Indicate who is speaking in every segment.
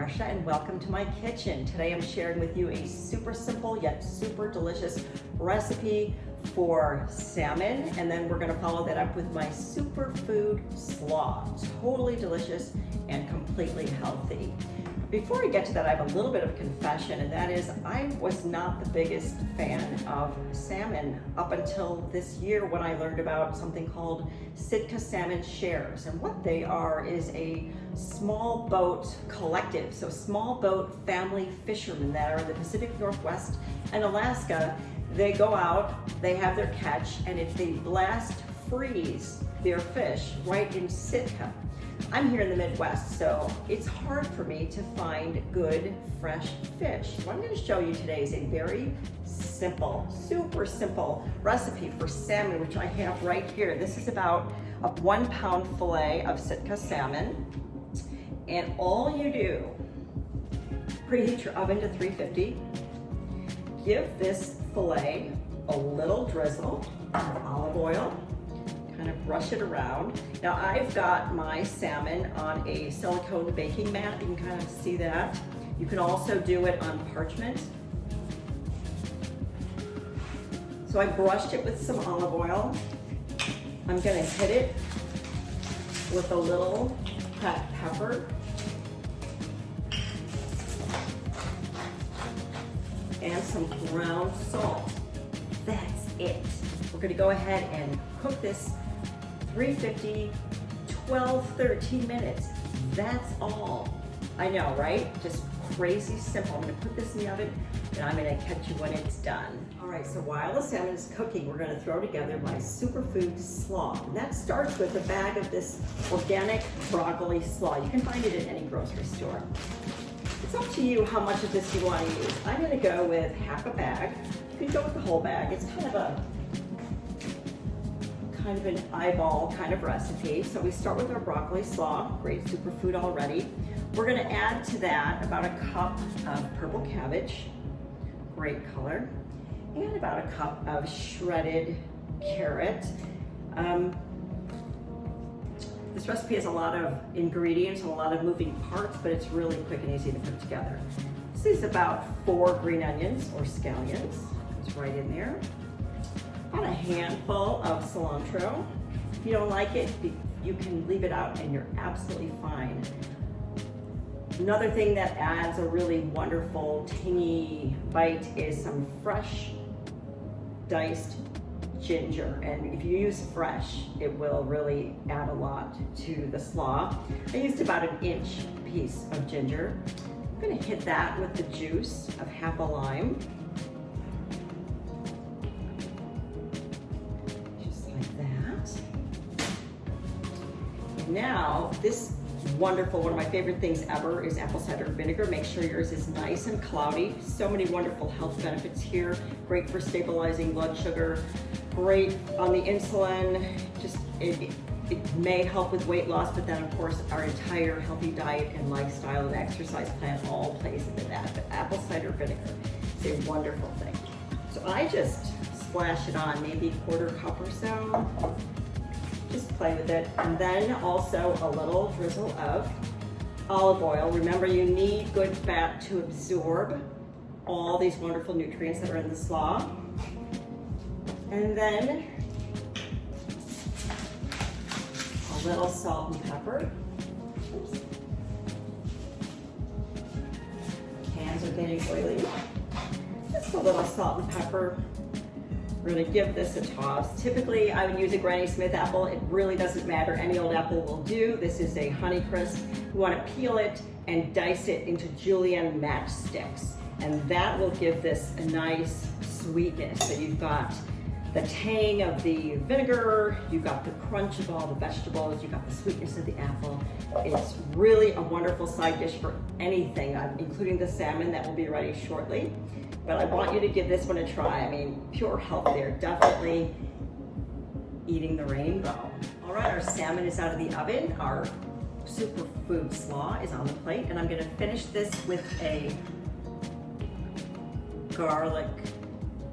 Speaker 1: Marcia and welcome to my kitchen. Today I'm sharing with you a super simple yet super delicious recipe for salmon, and then we're going to follow that up with my Superfood Slaw. Totally delicious and completely healthy. Before I get to that, I have a little bit of a confession, and that is I was not the biggest fan of salmon up until this year when I learned about something called Sitka Salmon Shares. And what they are is a small boat collective, so small boat family fishermen that are in the Pacific Northwest and Alaska. They go out, they have their catch, and if they blast freeze their fish right in Sitka. I'm here in the Midwest, so it's hard for me to find good, fresh fish. What I'm going to show you today is a very simple, super simple recipe for salmon, which I have right here. This is about a 1 pound fillet of Sitka salmon. And all you do, preheat your oven to 350. Give this fillet a little drizzle of olive oil. Kind of brush it around. Now I've got my salmon on a silicone baking mat. You can kind of see that. You can also do it on parchment. So I brushed it with some olive oil. I'm gonna hit it with a little pepper and some ground salt. That's it. We're gonna go ahead and cook this 350, 12, 13 minutes. That's all. I know, right? Just crazy simple. I'm gonna put this in the oven and I'm gonna catch you when it's done. All right, so while the salmon is cooking, we're gonna throw together my Superfood Slaw. And that starts with a bag of this organic broccoli slaw. You can find it at any grocery store. It's up to you how much of this you wanna use. I'm gonna go with half a bag. You can go with the whole bag. It's kind of an eyeball kind of recipe. So we start with our broccoli slaw, great superfood already. We're gonna add to that about a cup of purple cabbage, great color, and about a cup of shredded carrot. This recipe has a lot of ingredients and a lot of moving parts, but it's really quick and easy to put together. This is about 4 green onions or scallions. It's right in there. About a handful of cilantro. If you don't like it, you can leave it out and you're absolutely fine. Another thing that adds a really wonderful tangy bite is some fresh diced ginger. And if you use fresh, it will really add a lot to the slaw. I used about an inch piece of ginger. I'm gonna hit that with the juice of half a lime. Now, this wonderful, one of my favorite things ever is apple cider vinegar. Make sure yours is nice and cloudy. So many wonderful health benefits here. Great for stabilizing blood sugar, great on the insulin. Just it may help with weight loss, but then of course our entire healthy diet and lifestyle and exercise plan all plays into that. But apple cider vinegar is a wonderful thing. So I just splash it on, maybe a quarter cup or so. Just play with it. And then also a little drizzle of olive oil. Remember, you need good fat to absorb all these wonderful nutrients that are in the slaw. And then a little salt and pepper. Oops. Hands are getting oily. Just a little salt and pepper. We're gonna give this a toss. Typically, I would use a Granny Smith apple. It really doesn't matter. Any old apple will do. This is a Honeycrisp. You wanna peel it and dice it into julienne matchsticks. And that will give this a nice sweetness. So you've got the tang of the vinegar, you've got the crunch of all the vegetables, you've got the sweetness of the apple. It's really a wonderful side dish for anything, including the salmon that will be ready shortly. But I want you to give this one a try. I mean, pure health there, definitely eating the rainbow. All right, our salmon is out of the oven. Our Superfood Slaw is on the plate, and I'm gonna finish this with a garlic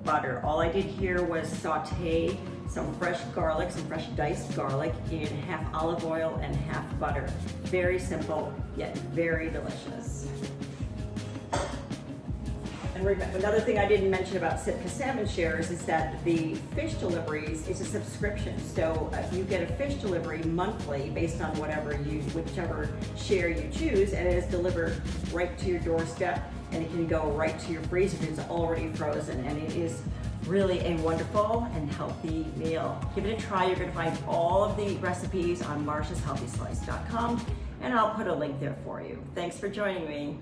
Speaker 1: butter. All I did here was saute some fresh garlic, some fresh diced garlic in half olive oil and half butter. Very simple, yet very delicious. And another thing I didn't mention about Sitka Salmon Shares is that the fish deliveries is a subscription. So you get a fish delivery monthly based on whichever share you choose, and it is delivered right to your doorstep, and it can go right to your freezer if it's already frozen, and it is really a wonderful and healthy meal. Give it a try. You're going to find all of the recipes on marciashealthyslice.com, and I'll put a link there for you. Thanks for joining me.